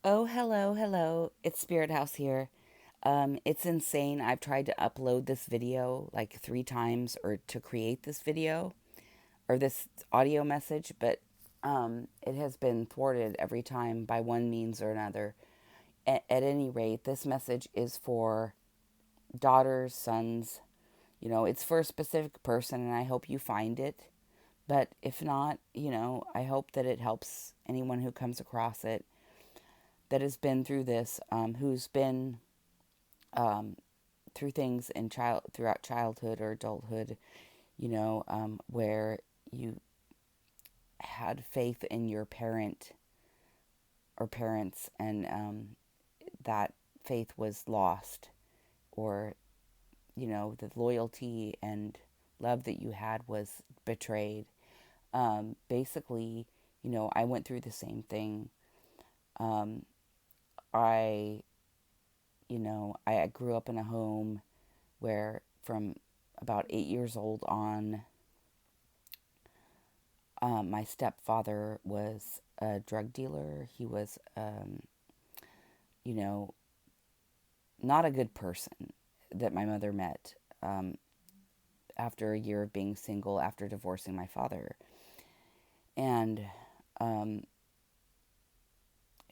Oh, hello, hello. It's Spirit House here. It's insane. I've tried to upload this video like 3 times or to create this video or this audio message, but it has been thwarted every time by one means or another. At any rate, this message is for daughters, sons. It's for a specific person, and I hope you find it. But if not, I hope that it helps anyone who comes across it that has been through this, who's been through things throughout childhood or adulthood, where you had faith in your parent or parents, and that faith was lost, or the loyalty and love that you had was betrayed. Basically, I went through the same thing. Um, I I grew up in a home where from about 8 years old on, my stepfather was a drug dealer. He was, you know, not a good person that my mother met after a year of being single after divorcing my father. And um,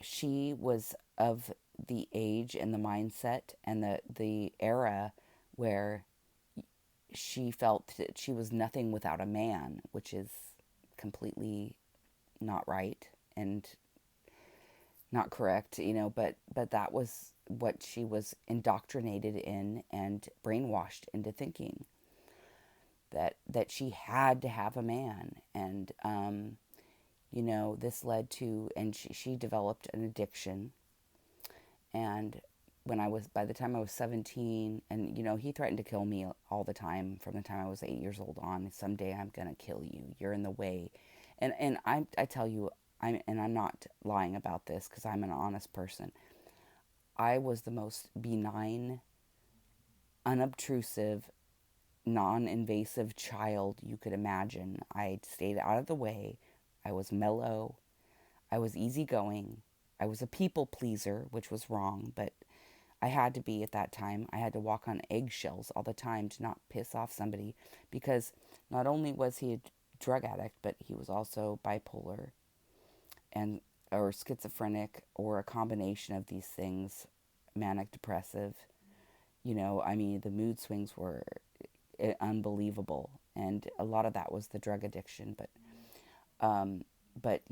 she was of the age and the mindset and the era where she felt that she was nothing without a man, which is completely not right and not correct, but that was what she was indoctrinated in and brainwashed into thinking, that she had to have a man. And this led to, and she developed an addiction. And by the time I was 17, and he threatened to kill me all the time from the time I was 8 years old on. Someday I'm gonna kill you. You're in the way. And I tell you, I'm not lying about this because I'm an honest person. I was the most benign, unobtrusive, non-invasive child you could imagine. I stayed out of the way. I was mellow. I was easygoing. I was a people pleaser, which was wrong, but I had to be at that time. I had to walk on eggshells all the time to not piss off somebody, because not only was he a drug addict, but he was also bipolar and or schizophrenic or a combination of these things, manic depressive. I mean, the mood swings were unbelievable, and a lot of that was the drug addiction. Um, but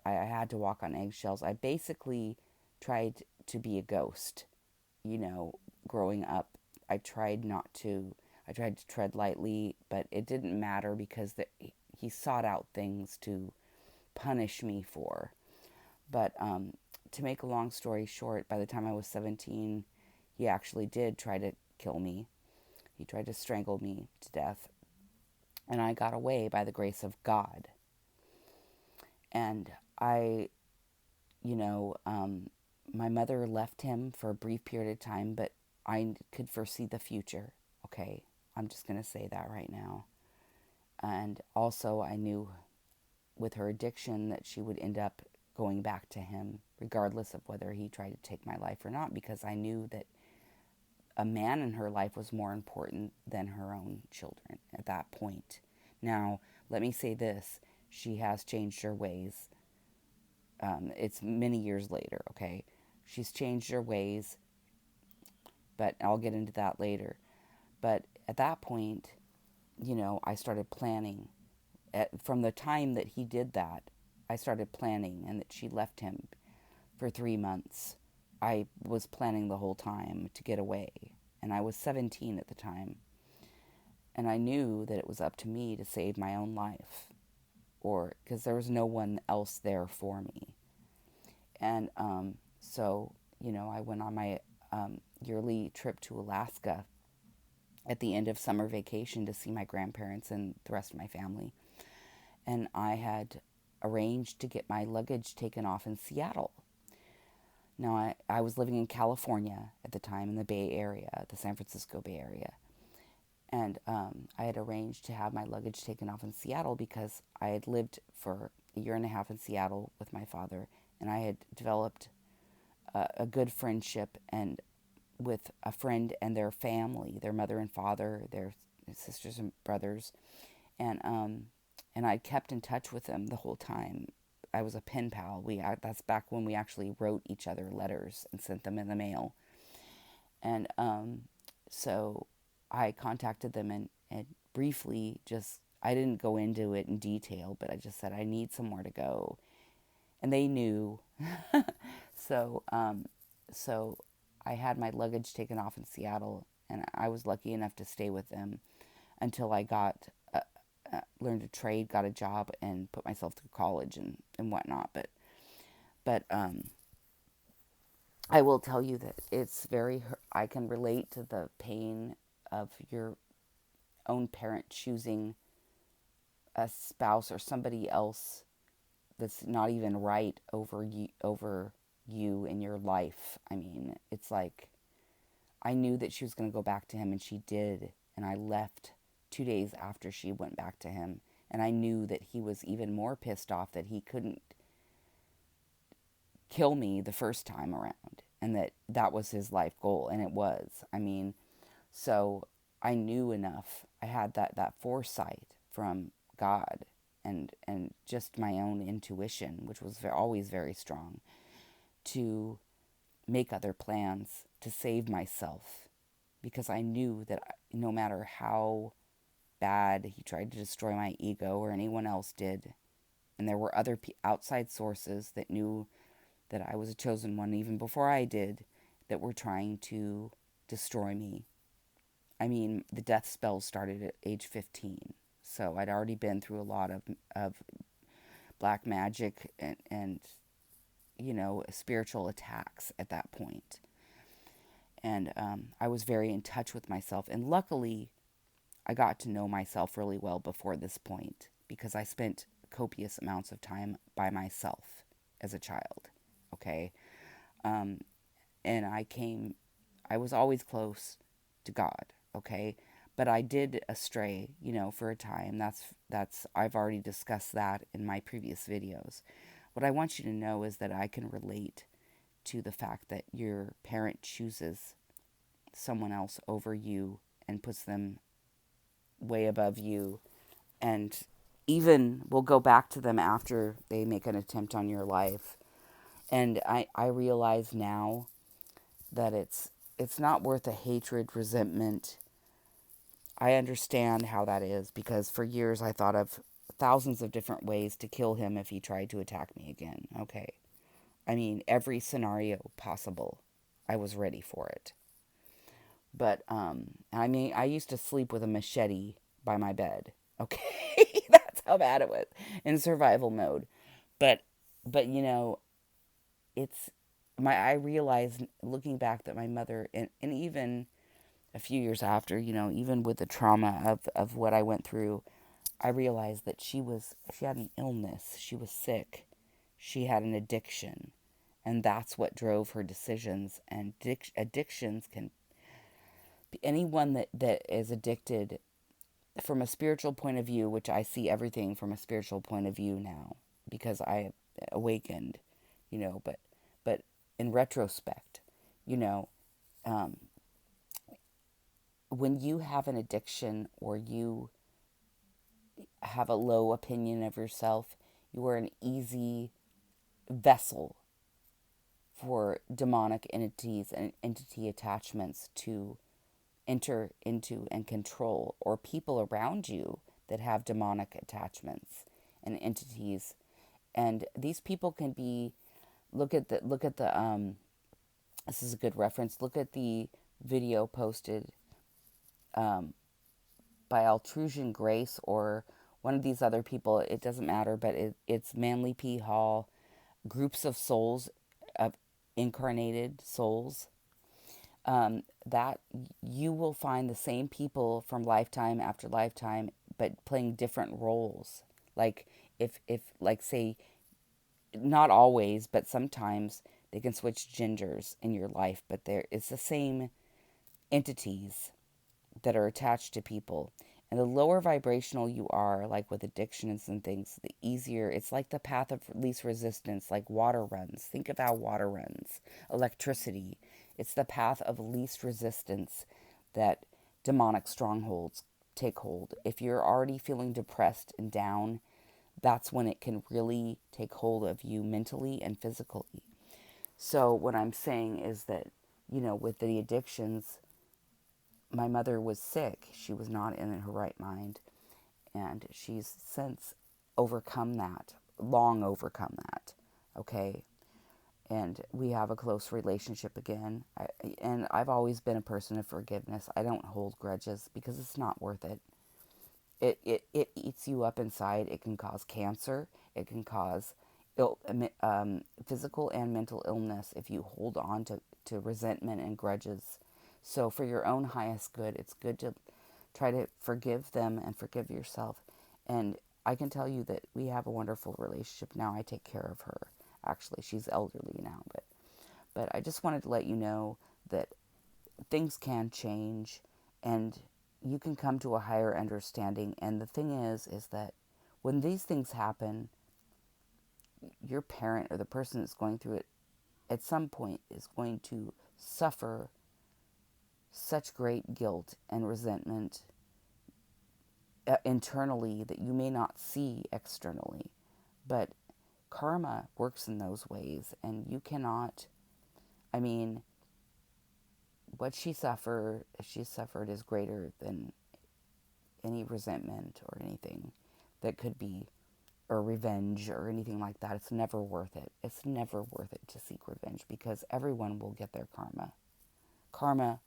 I had to walk on eggshells. I basically tried to be a ghost, you know, growing up. I tried not to. I tried to tread lightly, but it didn't matter because he sought out things to punish me for. But to make a long story short, by the time I was 17, he actually did try to kill me. He tried to strangle me to death. And I got away by the grace of God. And I, you know, my mother left him for a brief period of time, but I could foresee the future. Okay, I'm just going to say that right now. And also, I knew with her addiction that she would end up going back to him, regardless of whether he tried to take my life or not, because I knew that a man in her life was more important than her own children at that point. Now, let me say this, she has changed her ways. It's many years later, okay? She's changed her ways, but I'll get into that later. But at that point, I started planning. From the time that he did that, I started planning, and that she left him for 3 months. I was planning the whole time to get away, and I was 17 at the time. And I knew that it was up to me to save my own life, or because there was no one else there for me. And so, I went on my yearly trip to Alaska at the end of summer vacation to see my grandparents and the rest of my family. And I had arranged to get my luggage taken off in Seattle. Now, I was living in California at the time, in the Bay Area, the San Francisco Bay Area. And I had arranged to have my luggage taken off in Seattle because I had lived for a year and a half in Seattle with my father, and I had developed a good friendship and with a friend and their family, their mother and father, their sisters and brothers, and I kept in touch with them the whole time. I was a pen pal. That's back when we actually wrote each other letters and sent them in the mail. And so I contacted them and briefly just, I didn't go into it in detail, but I just said, I need somewhere to go. And they knew. so, so I had my luggage taken off in Seattle, and I was lucky enough to stay with them until I learned a trade, got a job, and put myself through college and whatnot. But I will tell you that I can relate to the pain of your own parent choosing a spouse or somebody else that's not even right over you in your life. I mean, it's like I knew that she was going to go back to him, and she did, and I left 2 days after she went back to him, and I knew that he was even more pissed off that he couldn't kill me the first time around, and that was his life goal, and it was. I mean, so I knew enough. I had that foresight from God and just my own intuition, which was always very strong, to make other plans to save myself, because I knew that no matter how bad he tried to destroy my ego or anyone else did, and there were other outside sources that knew that I was a chosen one even before I did, that were trying to destroy me. I mean, the death spell started at age 15. So I'd already been through a lot of black magic and spiritual attacks at that point. And I was very in touch with myself. And luckily, I got to know myself really well before this point, because I spent copious amounts of time by myself as a child. Okay. And I was always close to God. Okay. But I did astray, for a time. I've already discussed that in my previous videos. What I want you to know is that I can relate to the fact that your parent chooses someone else over you and puts them way above you, and even will go back to them after they make an attempt on your life. And I realize now that it's not worth a hatred, resentment. I understand how that is, because for years I thought of thousands of different ways to kill him if he tried to attack me again. Okay. I mean, every scenario possible, I was ready for it. But I mean, I used to sleep with a machete by my bed. Okay. That's how bad it was in survival mode. But but it's I realized looking back that my mother, and even a few years after, even with the trauma of what I went through, I realized that she had an illness. She was sick. She had an addiction. And that's what drove her decisions. And addictions can be anyone that is addicted from a spiritual point of view, which I see everything from a spiritual point of view now, because I awakened, but in retrospect, you know, um, when you have an addiction or you have a low opinion of yourself, you are an easy vessel for demonic entities and entity attachments to enter into and control, or people around you that have demonic attachments and entities. And these people can be, look at the this is a good reference. Look at the video posted by Altrusion Grace or one of these other people. It doesn't matter, but it's Manly P. Hall, Groups of Souls, of Incarnated Souls. That you will find the same people from lifetime after lifetime, but playing different roles. Like if like say, not always, but sometimes they can switch genders in your life, but it's the same entities that are attached to people. And the lower vibrational you are, like with addictions and things, the easier. It's like the path of least resistance, like water runs. Think of how water runs, electricity. It's the path of least resistance that demonic strongholds take hold. If you're already feeling depressed and down, that's when it can really take hold of you mentally and physically. So, what I'm saying is that, with the addictions, my mother was sick. She was not in her right mind. And she's since overcome that, long overcome that. Okay. And we have a close relationship again. And I've always been a person of forgiveness. I don't hold grudges because it's not worth it. It eats you up inside. It can cause cancer. It can cause physical and mental illness if you hold on to resentment and grudges. So, for your own highest good, it's good to try to forgive them and forgive yourself. And I can tell you that we have a wonderful relationship now. I take care of her. Actually, she's elderly now, but I just wanted to let you know that things can change and you can come to a higher understanding. And the thing is that when these things happen, your parent or the person that's going through it at some point is going to suffer such great guilt and resentment internally that you may not see externally. But karma works in those ways, and you cannot, I mean, what she suffered is greater than any resentment or anything that could be, or revenge or anything like that. It's never worth it. It's never worth it to seek revenge because everyone will get their karma. Karma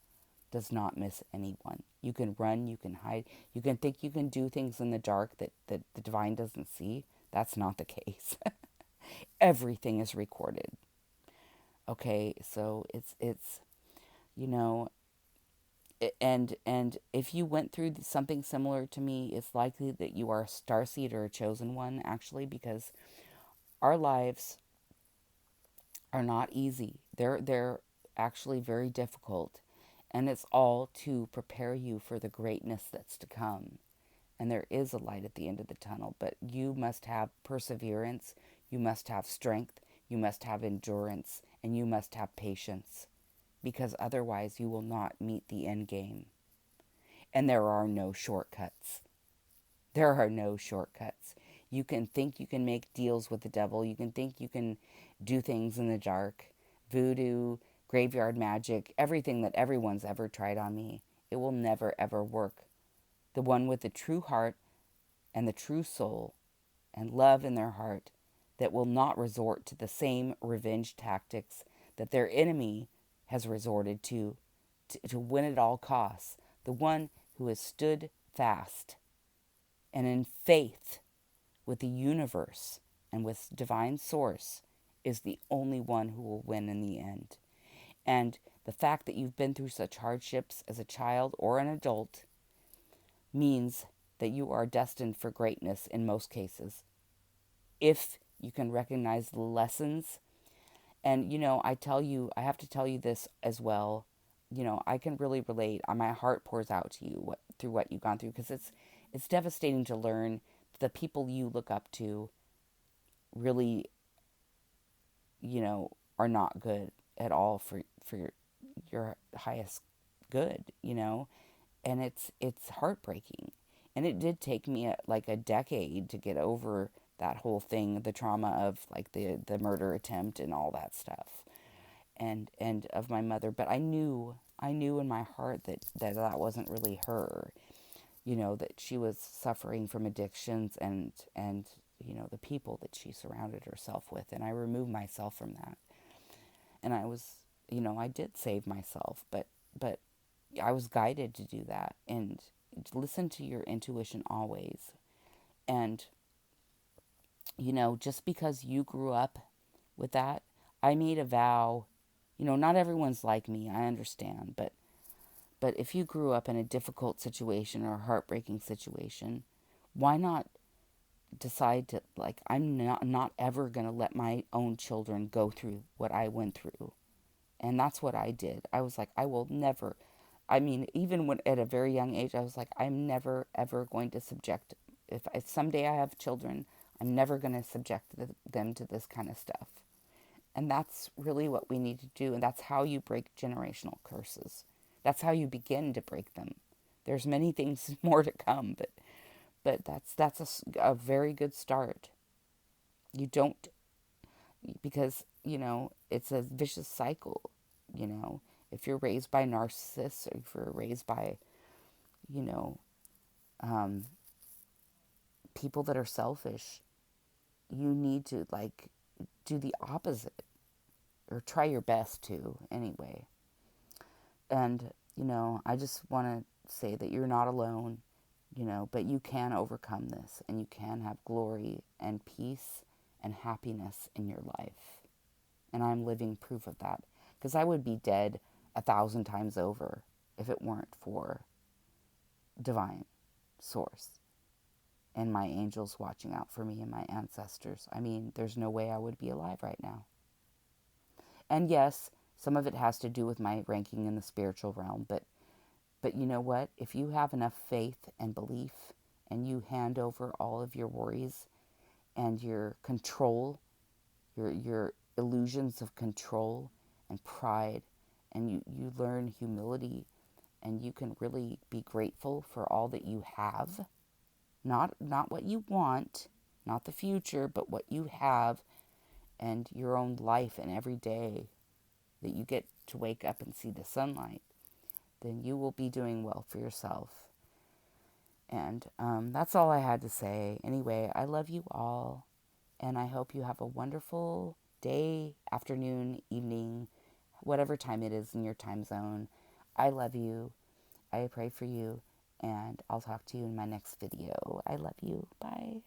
does not miss anyone. You can run, you can hide, you can think you can do things in the dark that the divine doesn't see. That's not the case. Everything is recorded. Okay, so it's you know, and if you went through something similar to me, it's likely that you are a starseed or a chosen one, actually, because our lives are not easy. They're actually very difficult, and it's all to prepare you for the greatness that's to come. And there is a light at the end of the tunnel, but you must have perseverance, you must have strength, you must have endurance, and you must have patience, because otherwise you will not meet the end game. And there are no shortcuts. There are no shortcuts. You can think you can make deals with the devil. You can think you can do things in the dark. Voodoo, graveyard magic, everything that everyone's ever tried on me. It will never, ever work. The one with the true heart and the true soul and love in their heart that will not resort to the same revenge tactics that their enemy has resorted to win at all costs. The one who has stood fast and in faith with the universe and with divine source is the only one who will win in the end. And the fact that you've been through such hardships as a child or an adult means that you are destined for greatness in most cases. If you can recognize the lessons, and I have to tell you this as well. I can really relate. My heart pours out to you through what you've gone through because it's devastating to learn the people you look up to really, are not good at all for your highest good, and it's heartbreaking. And it did take me like a decade to get over that whole thing, the trauma of like the murder attempt and all that stuff, and of my mother. But I knew in my heart that wasn't really her, that she was suffering from addictions and the people that she surrounded herself with, and I removed myself from that. And I was, I did save myself, but I was guided to do that. And listen to your intuition always. And just because you grew up with that, I made a vow. Not everyone's like me, I understand, but if you grew up in a difficult situation or a heartbreaking situation, why not decide to, like, I'm not ever going to let my own children go through what I went through. And that's what I did. I was like, I will never. I mean, even when at a very young age, I was like, I'm never ever going to subject. If someday I have children, I'm never going to subject them to this kind of stuff. And that's really what we need to do. And that's how you break generational curses. That's how you begin to break them. There's many things more to come, but that's a very good start. You don't, because it's a vicious cycle. You know, if you're raised by narcissists, or if you're raised by you know um, people that are selfish, you need to like do the opposite, or try your best to anyway. And I just want to say that you're not alone, but you can overcome this, and you can have glory and peace and happiness in your life. And I'm living proof of that, because I would be dead 1,000 times over if it weren't for divine source and my angels watching out for me and my ancestors. I mean, there's no way I would be alive right now. And yes, some of it has to do with my ranking in the spiritual realm, but you know what? If you have enough faith and belief, and you hand over all of your worries and your control, your illusions of control and pride, and you learn humility, and you can really be grateful for all that you have, not what you want, not the future, but what you have, and your own life, and every day that you get to wake up and see the sunlight, then you will be doing well for yourself. And that's all I had to say. Anyway, I love you all, and I hope you have a wonderful day, afternoon, evening, whatever time it is in your time zone. I love you. I pray for you, and I'll talk to you in my next video. I love you. Bye.